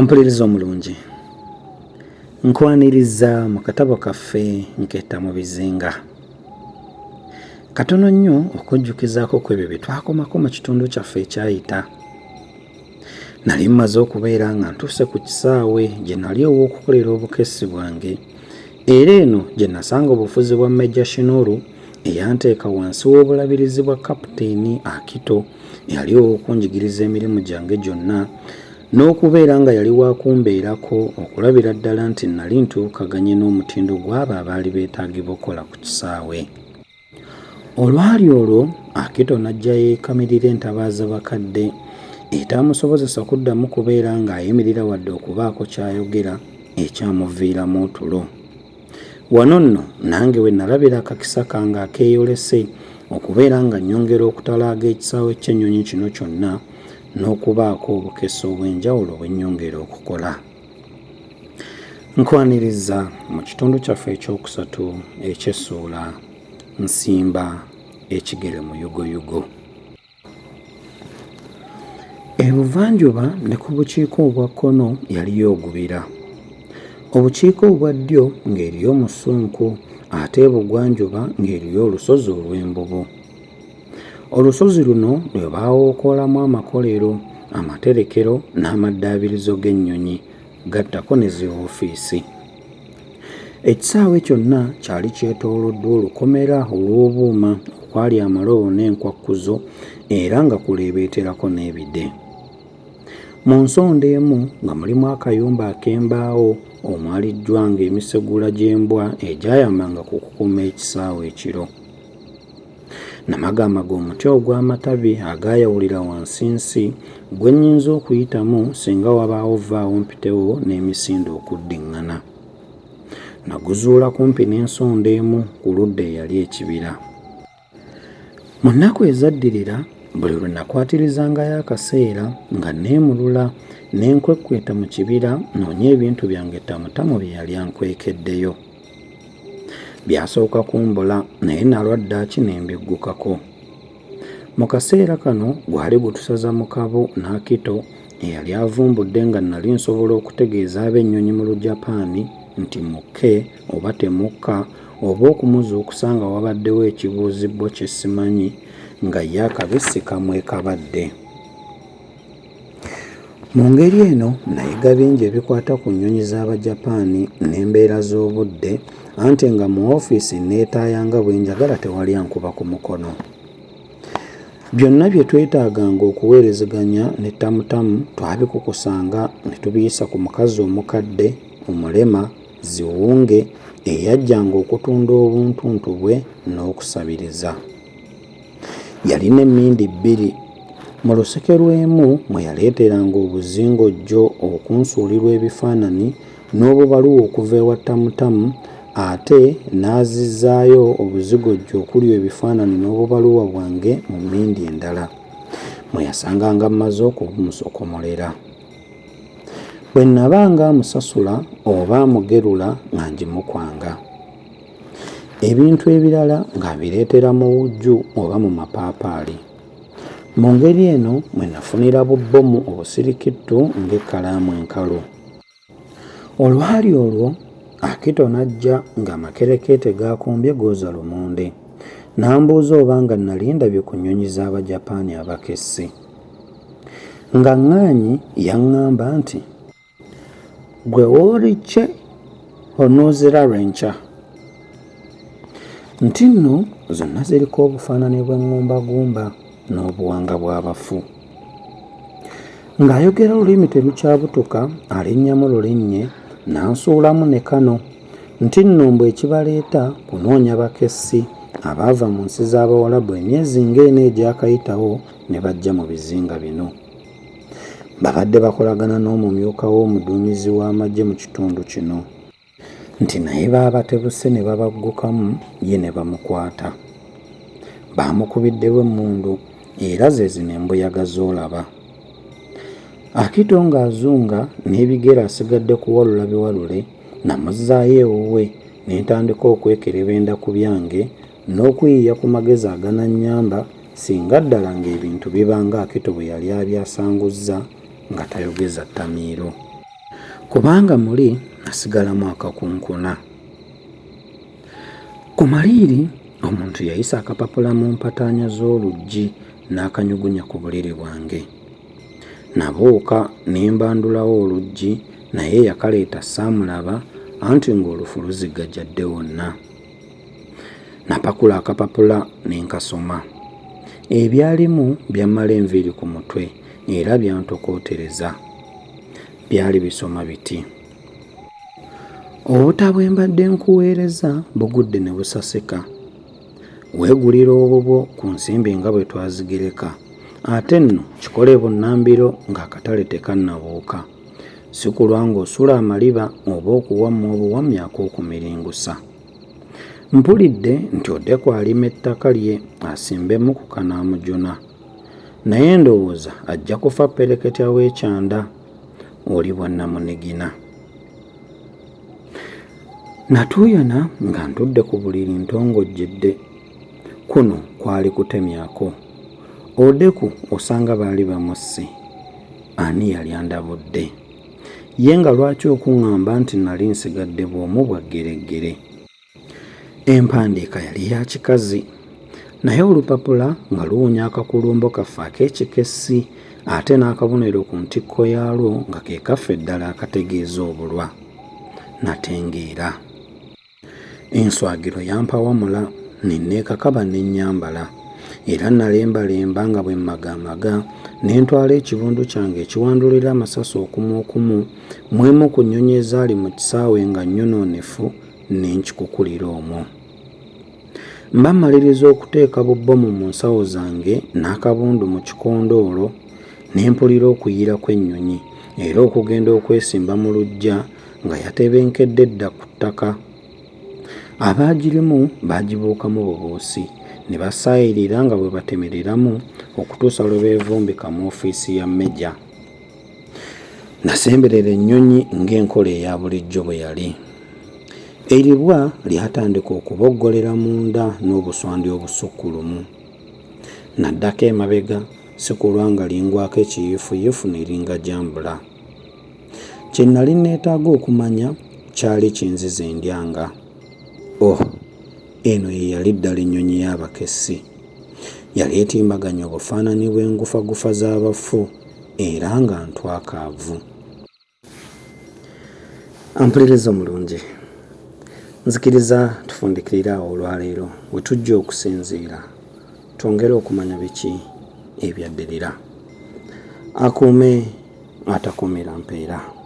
Mpuliriza omulungi, nkwaniriza mu katabo kaffe nketta mu bizinga. Katono nnyo okujjukizaako ku ebyo bye twakomako mu kitundu kyaffe ekyayita. Nali mmaze okubeera nga ntuuse ku kisaawe gye nali ow'okukolera obukessi bwange, era eno gye nasanga obufuzi bwa Major Shinolu eyanteeka wansi w'obulabirizi bwa Kapiteeni Akito eyali ow'okunjigiriza emirimu gyange gyonna, n'okubeera nga yali waakumbeerako okulabira ddala nti nali ntuukaganye n'omutindo gw'abo abaali beetaagibwa okukola ku kisaawe. Olwali olwo Akito n'ajja yeekamirira entabaaza bakadde etaamusobozesa kuddamu kubeera ng'ayimirira wadde okubaako ky'ayogera ekyamuviiramu otulo. Wano nno nange we nalabira akakisa kange akeeyolese okubeera nga nnyongera okutalaaga ekisaawe ky'ennyonyi kino kyonna n'okubaako obukessi obw'enjawulo bwe nnyongera okukola. Nkwaniriza mu kitundu kyaffe ekyokusatu eky'essuula nsimba ekigere mu yugoyugo. Ebuvanjuba ne ku bukiika obwa kkono yaliyo ogubira, obukiika obwa ddyo ng'eriyo omusunku ate ebugwanjuba ng'eriyo olusozi olw'embobo. Olusozi luno lwe baawookoolamu amakolero, amaterekero n'amaddaabirizo g'ennyonyi, gattako ne zi woofiisi. Ekisaawe kyonna kyali kyetooloddwa olukomera olw'obuuma okwali amalobo n'enkwakkuzo era nga kuleebeeterako n'ebide. Mu nsonda emu nga mulimu akayumba ak'embaawo omwaliddwa ng'emisegula gy'embwa egyayamanga ku kukuuma ekisaawe ekiro. Namagamba g'omuti ogw'amatabi agaayawulira wansi nsi gwe nnyinza okuyitamu singa wabaawo vaawo mpitewo n'emisinde okuddiŋŋana. Naguzuula kumpi n'ensonda emu ku ludda eyali ekibira. Mu nnaku ezaddirira buli lwe nakwatirizangayo akaseera nga neemulula n'enkwekweta mu kibira noonya ebintu byange tamutamu bye yali ankwekeddeyo. Byasooka kumbola naye nalwaddaaki ne mbiggukako. Mu kaseera kano gwali gutusaza mu kabo n'Akito eyali avumbudde nga nali nsobola okutegeeza ab'ennyonyi mu Lujapaani nti mukke oba temukka, oba okumuzuukusa nga wabaddewo ekibuuzibbwa kye simanyi nga ye akabisi kamwe kabadde. Mu ngeri eno nayiga bingi ebikwata ku nnyonyi z'Abajapaani n'embeera z'obudde, anti nga mu woofiisi neetaayanga bwe njagala tewali ankuba ku mukono. Byonna bye twetaaganga okuweerezeganya ne tamutamu twabikukusanga ne tubiyisa ku mukazi omukadde omulema Ziwunge eyajjanga okutunda obuntuntu bwe n'okusabiriza. Yalina emmindi bbiri. Mu luseke lw'emu mwe yaleeteranga obuzingojjo okunsuulirwa ebifaananyi n'obubaluwa okuva ewa tamutamu, ate n'azizzaayo obuzigojjo okuli ebifaananyi n'obubaluwa bwange mu mmindi endala, mwe yasanganga mmaze okubumusokomolera. Bwe nabanga amusasula oba amugerula nga ngimukwanga. Ebintu ebirala ng'abireetera mu wujju oba mu mapaapaali. Mu ngeri eno mwe nafunira bubbomu obusirikittu ng'ekkalaamu enkalu. Olwali olwo Akito n'ajja ng'amakerekeete gaakombye gooza lumonde, n'ambuuza oba nga nali ndabye ku nnyonyi z'Abajapaani abakessi. Nga ŋŋaanyi yaŋŋamba nti, "Gwe wooricce onoozira lwenca." Nti nno zonna ziriko obufaananyi bw'eŋŋumbagumba n'obuwanga bw'abafu. Ng'ayogera olulimi terukyabutuka alinnyamu lulinnye n'ansuulamu ne kano nti nno mbu ekibaleeta kunoonya bakessi abaava mu nsi z'Abawalabu emyezi ng'ena egyakayitawo ne bajja mu bizinga bino. Babadde bakolagana n'omumyuka w'omuduumizi w'amagye mu kitundu kino, nti naye baabatebuse ne babaggukamu ye ne bamukwata. Baamukubiddewo emmundu era ze zino embuyaga z'olaba. Akito ng'azunga n'ebigere asigadde kuwalula biwalule, namuzzaayo ewuwe ne ntandika okwekerebenda ku byange n'okuyiiya ku magezi aganannyamba singa ddala ng'ebintu biba nga Akito bwe yali abyasanguzza nga tayogeza ttamiiro. kubanga muli nasigalamu akakunkuna. Ku maliiri omuntu yayisa akapapula mu mpataanya z'oluggi n'akanyugunya ku buliri bwange. Nabuuka ne mbandulawo oluggi naye yakaleeta saamulaba anti ng'olufu luzigajjadde wonna. Napakula akapapula ne nkasoma. Ebyalimu byammala enviiri ku mutwe era byantokootereza. Byali bisoma biti: obutabo embadde nkuweereza bugudde ne busasika. Weegulira obubwo ku nsimbi nga bwe twazigereka, ate nno kikole bunnambiro ng'akatale tekannabuuka. Si kulwa ng'osula amaliba oba okuwamma obuwamya ak'okumiringusa. Mpulidde nti Odeku alima ettaka lye asimbemu ku Kanaamujuna, naye ndowooza ajja kufa ppereketya w'ekyanda. Oli bwannamunigina. Natuuyana nga ntudde ku buliri ntongojjedde. Kuno kwali kutemyako. Odeku osanga baali bamusse. Ani yali andabudde? Ye nga lwaki okuŋŋamba nti nali nsigadde bw'omu bwa ggereggere? Empandiika yali ya kikazi, naye olupapula nga luwunya akakulumbo kaffe ak'ekikessi ate n'akabonero ku ntikko yaalwo nga ke kaffe ddala akategeeza obulwa. Natengeera. Enswagiro yampawamula ne neekakaba ne nnyambala, era nalembalemba nga bwe mmagamaga ne ntwala ekibundu kyange ekiwandulira amasasi okumu okumu mu emu ku nnyonyi ezaali mu kisaawe nga nnyonoonefu ne nkikukulira omwo. Mba mmaliriza okuteeka bubbomu mu nsawo zange n'akabundu mu kikondoolo ne mpulira okuyira kw'ennyonyi era okugenda okwesimba mu luggya nga yatebenkedde dda ku ttaka. Abaagirimu baagibuukamu bubuusi ne basaayirira nga bwe batemereramu okutuusa lwe beevumbika mu ofiisi ya Meja. Nasemberera ennyonyi ng'enkola eya bulijjo bwe yali. Eribwa lyatandika okuboggolera munda n'obuswandi obusukkulumu. Naddako emabega si kulwa nga lingwako ekiyiifuyiifu ne linga jambula. Kye nali neetaaga okumanya kyali kinziza endyanga. Eno ye yali ddala ennyonyi y'abakessi. Yali etimbaganya obufaananyi bw'engufagufa z'abafu era nga ntwakaavu. Ampuliriza omulungi, nzikiriza tufundikirire awo olwaleero we tujja okusinziira twongere okumanya biki ebyaddirira. Akuume atakuumira mpeera.